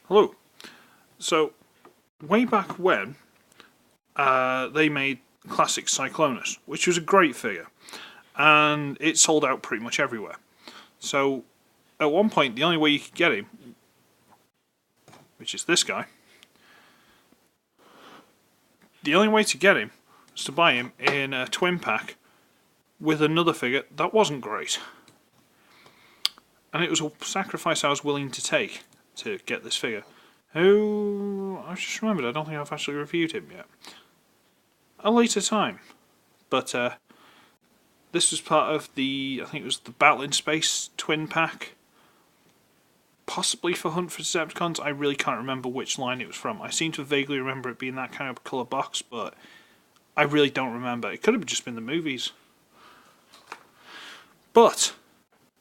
Hello. So, way back when, they made Classics Cyclonus, which was a great figure, and it sold out pretty much everywhere. So, at one point, the only way you could get him, which is this guy, the only way to get him was to buy him in a twin pack with another figure that wasn't great. And it was a sacrifice I was willing to take to get this figure. Who, I've just remembered, I don't think I've actually reviewed him yet. A later time. But this was part of the, I think it was the Battle in Space twin pack. Possibly for Hunt for Decepticons. I really can't remember which line it was from. I seem to vaguely remember it being that kind of colour box, but I really don't remember. It could have just been the movies. But,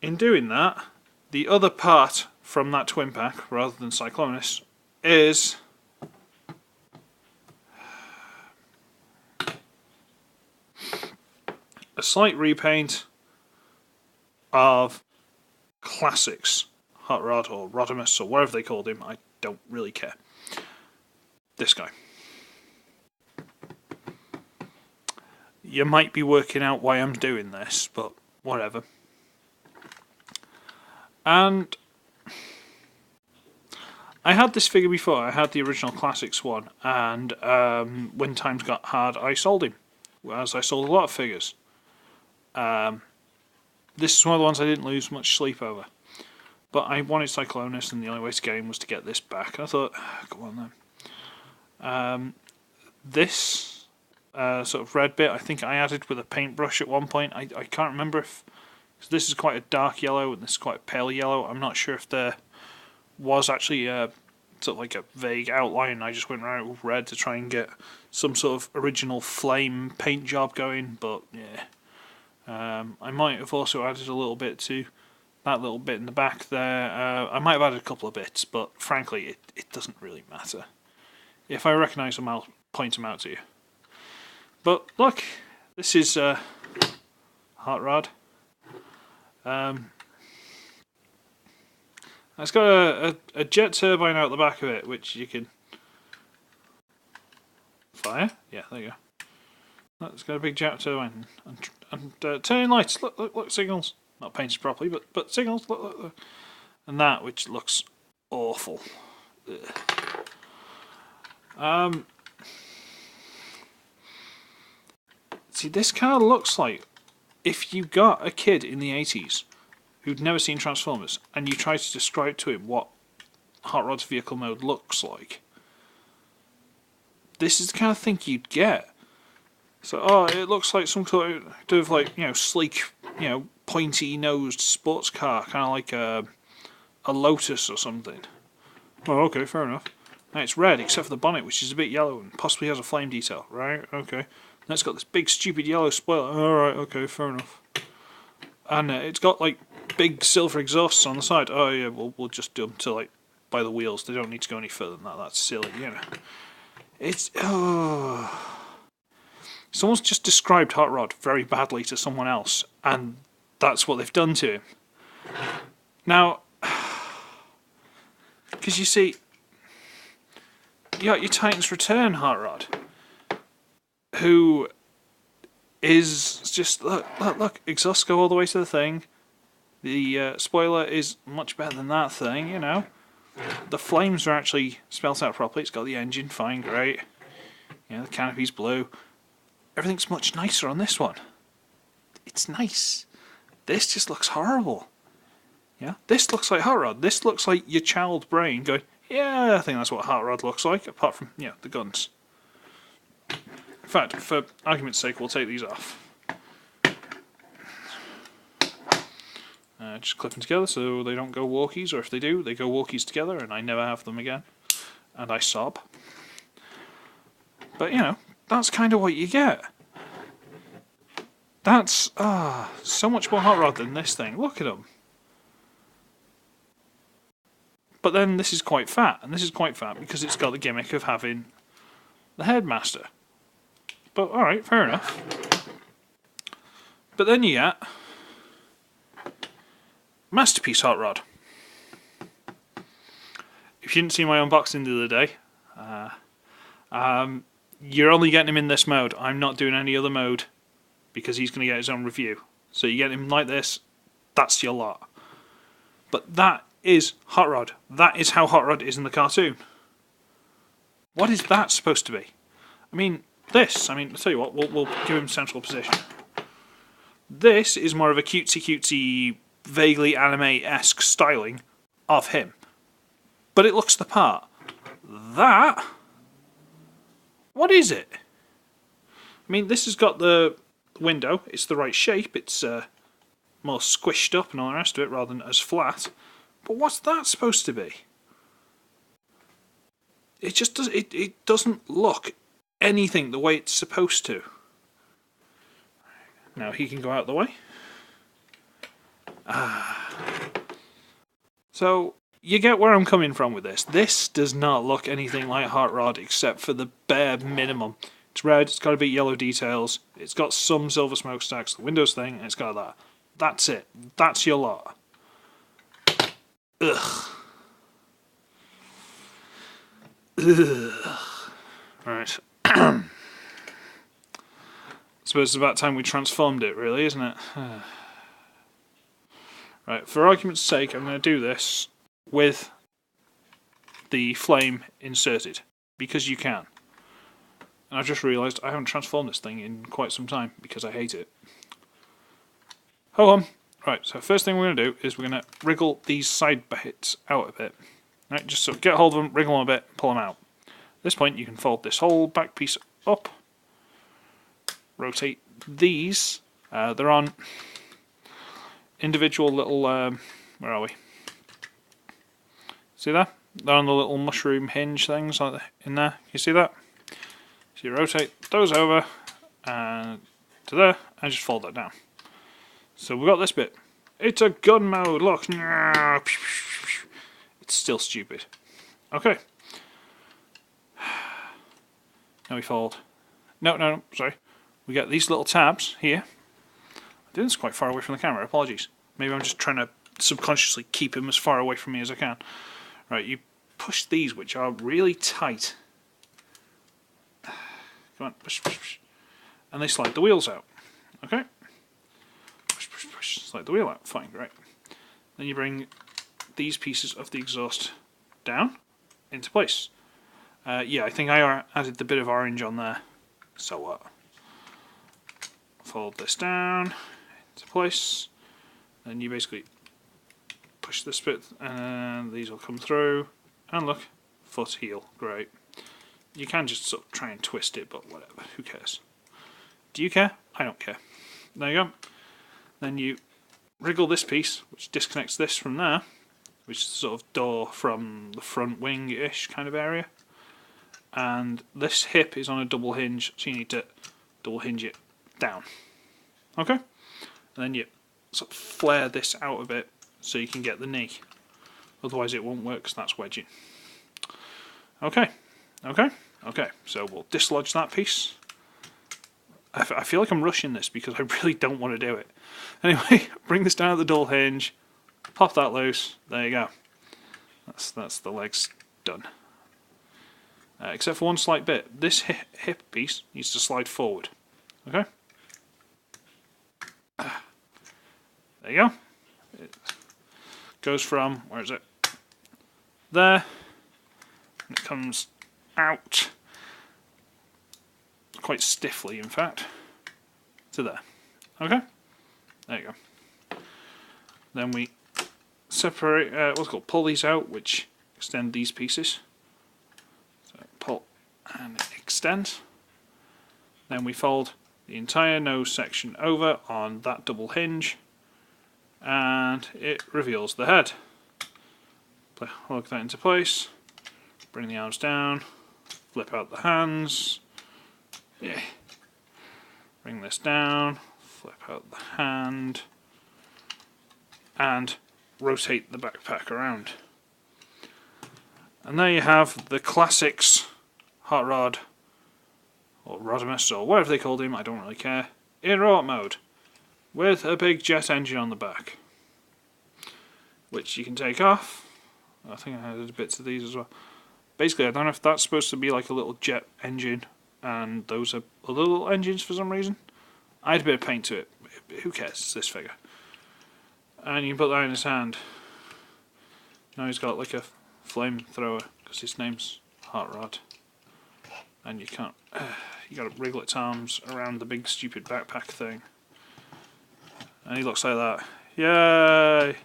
in doing that, the other part from that twin pack, rather than Cyclonus, is a slight repaint of Classics Hot Rod or Rodimus or whatever they called him. I don't really care. This guy. You might be working out why I'm doing this, but whatever. And I had this figure before. I had the original Classics one, and when times got hard, I sold him. As I sold a lot of figures. This is one of the ones I didn't lose much sleep over. But I wanted Cyclonus, and the only way to get him was to get this back. I thought, go on then. This sort of red bit, I think I added with a paintbrush at one point. I can't remember if... Cause this is quite a dark yellow, and this is quite a pale yellow. I'm not sure if there was actually sort of like a vague outline. I just went around with red to try and get some sort of original flame paint job going, but yeah. I might have also added a little bit to that little bit in the back there. I might have added a couple of bits, but frankly, it doesn't really matter. If I recognise them, I'll point them out to you. But look, this is Hot Rod. It's got a jet turbine out the back of it, which you can fire. Yeah, there you go. It's got a big jet turbine and turning lights. Look, signals. Not painted properly, but signals. Look. And that, which looks awful. See, this kind of looks like if you got a kid in the 80s who'd never seen Transformers and you try to describe to him what Hot Rod's vehicle mode looks like, this is the kind of thing you'd get. So, it looks like some sort of like, sleek, pointy-nosed sports car, kind of like a Lotus or something. Oh, okay, fair enough. Now it's red, except for the bonnet, which is a bit yellow and possibly has a flame detail. Right, okay. Now it's got this big, stupid yellow spoiler. Alright, okay, fair enough. And it's got, like, big silver exhausts on the side. Oh, yeah, we'll just do them to, like, by the wheels. They don't need to go any further than that. That's silly, It's... Someone's just described Hot Rod very badly to someone else, and that's what they've done to him. Now, because you see, you got your Titan's Return Hot Rod, who is just, look, exhausts go all the way to the thing. The spoiler is much better than that thing, The flames are actually spelt out properly. It's got the engine, fine, great. The canopy's blue. Everything's much nicer on this one. It's nice. This just looks horrible. Yeah, this looks like Hot Rod. This looks like your child brain going, yeah, I think that's what Hot Rod looks like, apart from, the guns. In fact, for argument's sake, we'll take these off. Just clip them together so they don't go walkies, or if they do, they go walkies together and I never have them again. And I sob. But, that's kind of what you get. That's so much more Hot Rod than this thing. Look at them. But then this is quite fat, and this is quite fat because it's got the gimmick of having the Headmaster. But alright, fair enough. But then you get Masterpiece Hot Rod. If if you didn't see my unboxing the other day, you're only getting him in this mode. I'm not doing any other mode because he's going to get his own review. So you get him like this, that's your lot. But that is Hot Rod. That is how Hot Rod is in the cartoon. What is that supposed to be? I mean, I'll tell you what, we'll give him central position. This is more of a cutesy, vaguely anime-esque styling of him. But it looks the part. That? What is it? I mean, this has got the window. It's the right shape. It's more squished up and all the rest of it rather than as flat. But what's that supposed to be? It just does. It doesn't look anything the way it's supposed to. Now he can go out of the way. So you get where I'm coming from with this. This does not look anything like Hot Rod except for the bare minimum. It's red, it's got a bit yellow details, it's got some silver smokestacks, the Windows thing, and it's got that. That's it. That's your lot. Ugh. Ugh. Right. I suppose it's about time we transformed it, really, isn't it? Right, for argument's sake, I'm going to do this with the flame inserted, because you can. And I've just realised I haven't transformed this thing in quite some time, because I hate it. Hold on. Right, so first thing we're going to do is we're going to wriggle these side bits out a bit. Right, just so get hold of them, wriggle them a bit, pull them out. At this point you can fold this whole back piece up, rotate these, they're on individual little, where are we? See that? They're on the little mushroom hinge things like in there, you see that? So you rotate those over and to there and just fold that down. So we've got this bit. It's a gun mode, look. It's still stupid. Okay. Now we fold. No, sorry. We get these little tabs here. I'm doing this quite far away from the camera, apologies. Maybe I'm just trying to subconsciously keep him as far away from me as I can. Right, you push these, which are really tight. Come on, push, push, push. And they slide the wheels out. Okay? Push, push, push. Slide the wheel out. Fine, great. Then you bring these pieces of the exhaust down into place. Yeah, I think I added the bit of orange on there. So what? Fold this down into place. Then you basically push this bit and these will come through. And look, foot, heel, great. You can just sort of try and twist it, but whatever, who cares? Do you care? I don't care. There you go. Then you wriggle this piece, which disconnects this from there, which is the sort of door from the front wing-ish kind of area. And this hip is on a double hinge, so you need to double hinge it down. Okay? And then you sort of flare this out a bit so you can get the knee. Otherwise it won't work because that's wedging. Okay. Okay, so we'll dislodge that piece. I feel like I'm rushing this because I really don't want to do it. Anyway, bring this down at the dual hinge, pop that loose, there you go. That's the legs done. Except for one slight bit. This hip piece needs to slide forward. Okay? There you go. It goes from, where is it? There. And it comes out. Quite stiffly, in fact. To there. Okay? There you go. Then we separate, what's it called? Pull these out, which extend these pieces. So pull and extend. Then we fold the entire nose section over on that double hinge. And it reveals the head. Lock that into place. Bring the arms down. Flip out the hands. Yeah. Bring this down. Flip out the hand. And rotate the backpack around. And there you have the Classics Hot Rod, or Rodimus, or whatever they called him, I don't really care, in robot mode, with a big jet engine on the back, which you can take off, I think I added bits of these as well. Basically, I don't know if that's supposed to be like a little jet engine, and those are other little engines for some reason. I had a bit of paint to it. Who cares? It's this figure. And you can put that in his hand. Now he's got like a flamethrower because his name's Hot Rod. And you can't. You got to wriggle its arms around the big stupid backpack thing. And he looks like that. Yay!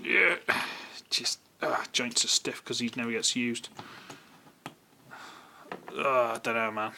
Yeah. Just joints are stiff because he never gets used. I don't know, man.